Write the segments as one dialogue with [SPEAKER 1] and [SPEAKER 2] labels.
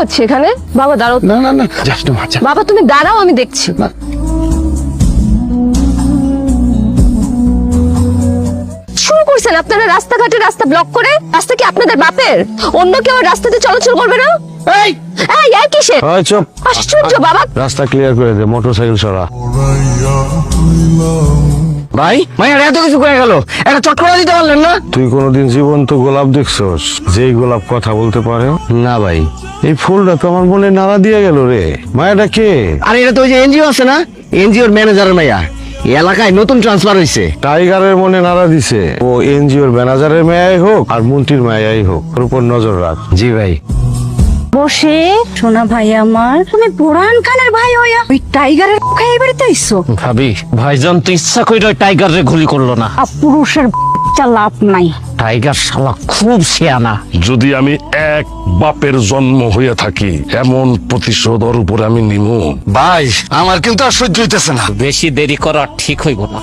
[SPEAKER 1] হচ্ছে এখানে? বাবা দাঁড়াও।
[SPEAKER 2] না না না, যাস না বাচ্চা।
[SPEAKER 1] বাবা তুমি দাঁড়াও, আমি দেখছি।
[SPEAKER 2] না।
[SPEAKER 1] শুরু করছেন আপনারা রাস্তাঘাটে রাস্তা ব্লক করে। রাস্তা কি আপনাদের বাপের? অন্য কেউ রাস্তাতে চলাচল করবে না?
[SPEAKER 2] এই
[SPEAKER 1] এই এই কিসে?
[SPEAKER 2] ওই চুপ।
[SPEAKER 1] আশ্চর্য বাবা।
[SPEAKER 2] রাস্তা ক্লিয়ার করে দে, মোটরসাইকেল সরা।
[SPEAKER 3] ভাই মায়ের এত কিছু করে গেল, একটা চট করে দিতে পারলেন না?
[SPEAKER 2] তুই কোনোদিন জীবন্ত গোলাপ দেখছস যেই গোলাপ কথা বলতে পারে? না ভাই, এই ফুলটা তো আমার মনে নাড়া দিয়ে গেল রে। মায়াটা কে?
[SPEAKER 3] আর এটা তো ওই যে এনজিও আছে না, এনজিওর ম্যানেজারের মাইয়া, এই এলাকায় নতুন ট্রান্সফার হয়েছে।
[SPEAKER 2] টাইগারের মনে নাড়া দিছে। ও এনজিওর ম্যানেজারের মেয়াই হোক আর মন্ত্রীর মেয়াই হোক, ওর উপর নজর রাখ।
[SPEAKER 3] জি ভাই।
[SPEAKER 4] বসে সোনা ভাই আমার, তুমি বুরহান খানের ভাই হইয়া ওই টাইগারের খাই বাড়িতে আইছো?
[SPEAKER 5] ভাবি ভাইজান তো ইচ্ছা করে টাইগারে গুলি করলো না।
[SPEAKER 4] পুরুষের বাচ্চা লাভ নাই।
[SPEAKER 5] টাইগার শালা খুব শিয়ানা।
[SPEAKER 6] যদি আমি এক বাপের জন্ম হয়ে থাকি, এমন প্রতিশোধ ওর উপরে আমি নিমু।
[SPEAKER 2] ভাই আমার কিন্তু আর সহ্য হইতেছে না।
[SPEAKER 5] বেশি দেরি করা ঠিক হইব না।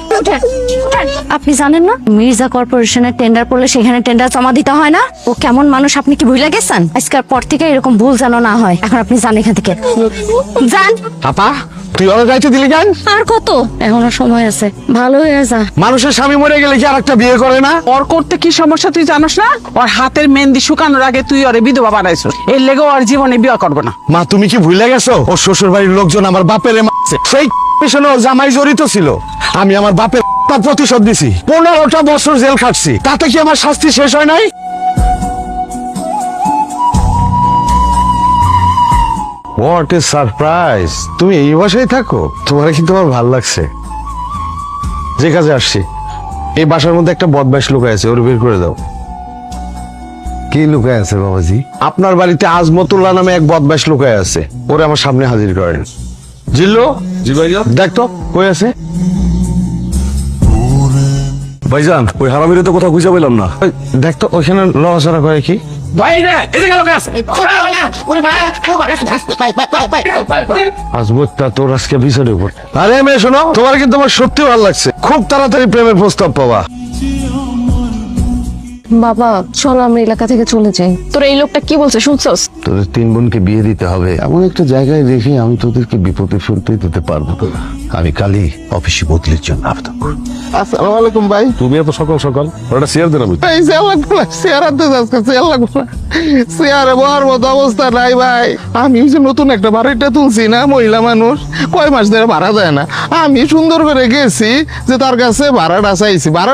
[SPEAKER 4] আপনি জানেন না মির্জা কর্পোরেশনের টেন্ডার পড়লে সেখানে টেন্ডার জমা দিতে হয় না? ও কেমন মানুষ আপনি কি ভুলে গেছেন? আজকের পর থেকে এরকম ভুল যেন না হয়। এখন আপনি যান এখান থেকে, যান।
[SPEAKER 2] আপা তুই ওরা যাইতে দিলি কেন?
[SPEAKER 4] আর কত, এখনো সময় আছে, ভালো হয়ে যা।
[SPEAKER 2] মানুষের স্বামী মরে গেলে কি আর একটা বিয়ে করে না?
[SPEAKER 7] ওর করতে কি সমস্যা তুই জানোস না? ওর হাতের মেহেন্দি শুকানোর আগে তুই ওরে বিধবা বানাইছো, এর লেগে ওর জীবনে বিয়ে করবো না।
[SPEAKER 2] মা তুমি কি ভুলে গেছো? ওর শ্বশুর বাড়ির লোকজন আমার বাপের মারছে। সেই পেছনে ওর জামাই জড়িত ছিল। আমি আমার বাপের তার প্রতিশোধ দিছি। 15টা বছর জেল খাটছি। তাতে কি আমার শাস্তি শেষ হয় নাই? What a surprise! তুমি এই বাসায় থাকো? তোমার কিন্তু আমার ভালো লাগছে। যে কাজে আসছি, এই বাসার মধ্যে একটা বদমাইশ লুকায় আছে, ওর বের করে দাও। কি লুকায় আছে বাবাজি? আপনার বাড়িতে আজমতুল্লাহ নামে এক বদমাইশ লুকায় আছে, ওরে আমার সামনে হাজির করেন। জিল্লো, জি ভাইজান, দেখ তো কই আছে। ভাইজান ওই হারামিরে তো কোথাও খুঁজে পেলাম না। দেখ তো ওইখানে লড়াচড়া করে কি? আজমতটা তোর আজকে পিছনে উপর। আরে মেয়ে শোনো, তোমার কিন্তু আমার সত্যি ভালো লাগছে। খুব তাড়াতাড়ি প্রেমের প্রস্তাব পাবা।
[SPEAKER 1] বাবা চলো আমরা এলাকা থেকে চলে যাই। তোর এই লোকটা কি বলছে শুনছস?
[SPEAKER 2] তোদের 3 বোনকে বিয়ে দিতে হবে এমন একটা জায়গায় রেখে আমি তোদেরকে বিপদে ফেলতে দিতে পারবো না। আমি কালই অফিসে বদলির জন্য আবেদন করব।
[SPEAKER 8] আসসালামু আলাইকুম ভাই।
[SPEAKER 6] তুমি এত সকাল সকাল ওটা শেয়ার দেন। আমি
[SPEAKER 8] ভাই চেয়ার আনতে যাচ্ছে, চেয়ার লাগবে না। চেয়ারে বহার মতো অবস্থা নাই ভাই। আমি যে নতুন একটা বাড়িটা তুলছি না, মহিলা মানুষ কয় মাস ধরে ভাড়া দেয় না। আমি সুন্দর করে গেছি যে তার কাছে ভাড়াটা চাইছি, ভাড়া